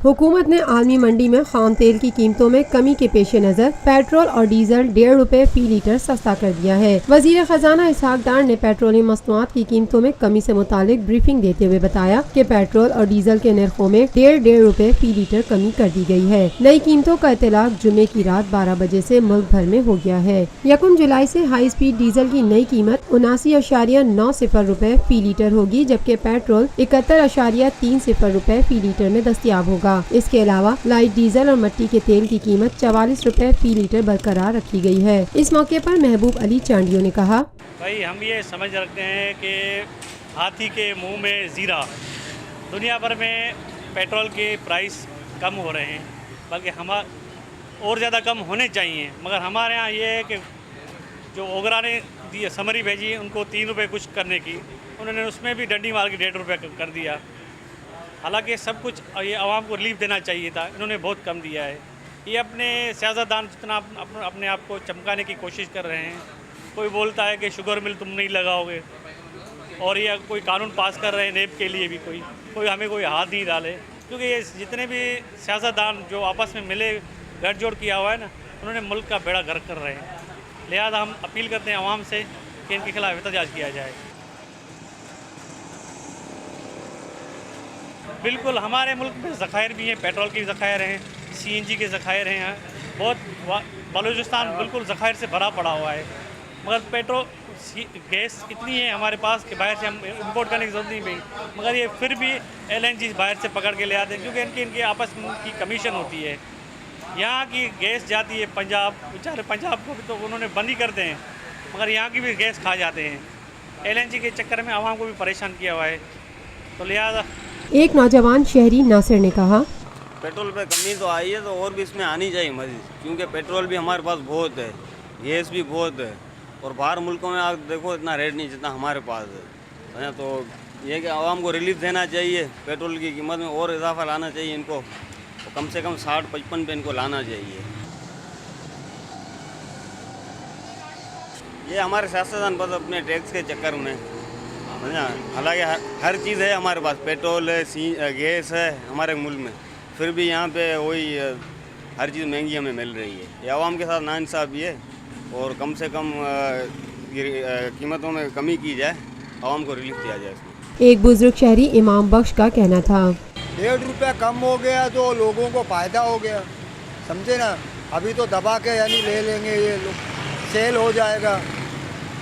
हुकूमत ने आलमी मंडी में खाम तेल की कीमतों में कमी के पेश नज़र पेट्रोल और डीजल 1.5 रुपए फी लीटर सस्ता कर दिया है। वजीर खजाना इसहाक डार ने पेट्रोलियम मसनूआत की कीमतों में कमी से मुतालिक ब्रीफिंग देते हुए बताया कि पेट्रोल और डीजल के नरखों में 1.5 रुपए फी लीटर कमी कर दी गई है। नई कीमतों का इतलाक जुमे की रात 12 बजे से मुल्क भर में हो गया है। 1 जुलाई से हाई स्पीड डीजल की नई कीमत 79.90 रुपए फी लीटर होगी, जबकि पेट्रोल 71.30 रुपए फी लीटर में दस्तयाब होगा। इसके अलावा लाइट डीजल और मट्टी के तेल की कीमत 44 रुपए फी लीटर बरकरार रखी गई है। इस मौके पर महबूब अली चांडियो ने कहा, भाई हम ये समझ रखते हैं कि हाथी के मुंह में जीरा। दुनिया भर में पेट्रोल के प्राइस कम हो रहे हैं, बल्कि हम और ज़्यादा कम होने चाहिए, मगर हमारे यहाँ ये है कि जो ओगरा ने दी समरी भेजी उनको 3 रुपये कुछ करने की, उन्होंने उसमें भी डंडी मार के 1.5 रुपये कर दिया। हालांकि सब कुछ ये आवाम को रिलीफ देना चाहिए था, इन्होंने बहुत कम दिया है। ये अपने सियासतदान जितना अपने आप को चमकाने की कोशिश कर रहे हैं। कोई बोलता है कि शुगर मिल तुम नहीं लगाओगे, और ये कोई कानून पास कर रहे हैं नेब के लिए भी, कोई हमें कोई हाथ नहीं डाले, क्योंकि ये जितने भी सियासतदान जो आपस में मिले गठजोड़ किया हुआ है ना, उन्होंने मुल्क का बेड़ा गर्क कर रहे हैं। लिहाजा हम अपील करते हैं आवाम से कि इनके खिलाफ एहतजाज किया जाए। बिल्कुल हमारे मुल्क में ज़खायर भी हैं, पेट्रोल के ज़खायर हैं, CNG के ज़खायर हैं, बहुत बलूचिस्तान बिल्कुल ज़खायर से भरा पड़ा हुआ है, मगर पेट्रोल गैस इतनी है हमारे पास कि बाहर से हम इंपोर्ट करने की ज़रूरत नहीं पड़ी, मगर ये फिर भी LNG बाहर से पकड़ के ले आते हैं, क्योंकि इनके आपस में की कमीशन होती है। यहाँ की गैस जाती है पंजाब, बेचारे पंजाब को भी तो उन्होंने बंद ही करते हैं, मगर यहाँ की भी गैस खा जाते हैं। LNG के चक्कर में आवाम को भी परेशान किया हुआ है, तो लिहाजा। एक नौजवान शहरी नासिर ने कहा, पेट्रोल पे कमी तो आई है, तो और भी इसमें आनी चाहिए मजीद, क्योंकि पेट्रोल भी हमारे पास बहुत है, गैस भी बहुत है, और बाहर मुल्कों में आप देखो इतना रेट नहीं जितना हमारे पास है। तो ये कि आवाम को रिलीफ देना चाहिए, पेट्रोल की कीमत में और इजाफा लाना चाहिए इनको, तो कम से कम 60-55 पे इनको लाना चाहिए। ये हमारे सियासतदान बस अपने टैक्स के चक्कर में, हालांकि हर चीज़ है हमारे पास, पेट्रोल है, गैस है हमारे मुल्क में, फिर भी यहाँ पे वही हर चीज़ महंगी हमें मिल रही है। ये आवाम के साथ नाइंसाफ़ी है, और कम से कम कीमतों में कमी की जाए, आवाम को रिलीफ दिया जाए इसमें। एक बुजुर्ग शहरी इमाम बख्श का कहना था, 1.5 रुपया कम हो गया तो लोगों को फ़ायदा हो गया, समझे ना। अभी तो दबा के यानी ले लेंगे, ये लोग सेल हो जाएगा,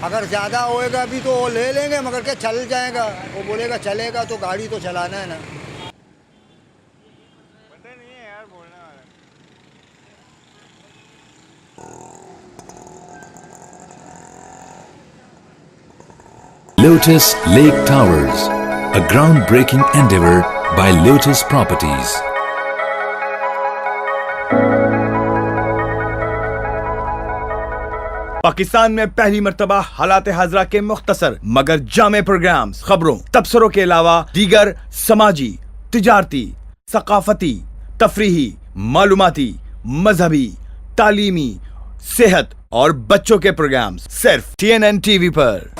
अगर ज़्यादा होएगा अभी तो वो ले लेंगे, मगर क्या चल जाएगा, वो बोलेगा चलेगा तो गाड़ी तो चलाना है ना। Lotus Lake Towers, a groundbreaking endeavor by Lotus Properties. Pakistan में पहली मर्तबा हालात हाजरा के मुख्तसर मगर जामे प्रोग्राम्स, खबरों, तबसरों के अलावा दीगर समाजी, तिजारती, सकाफती, तफरीही, मालूमाती, मजहबी, तालीमी, सेहत और बच्चों के प्रोग्राम्स सिर्फ TNN TV पर।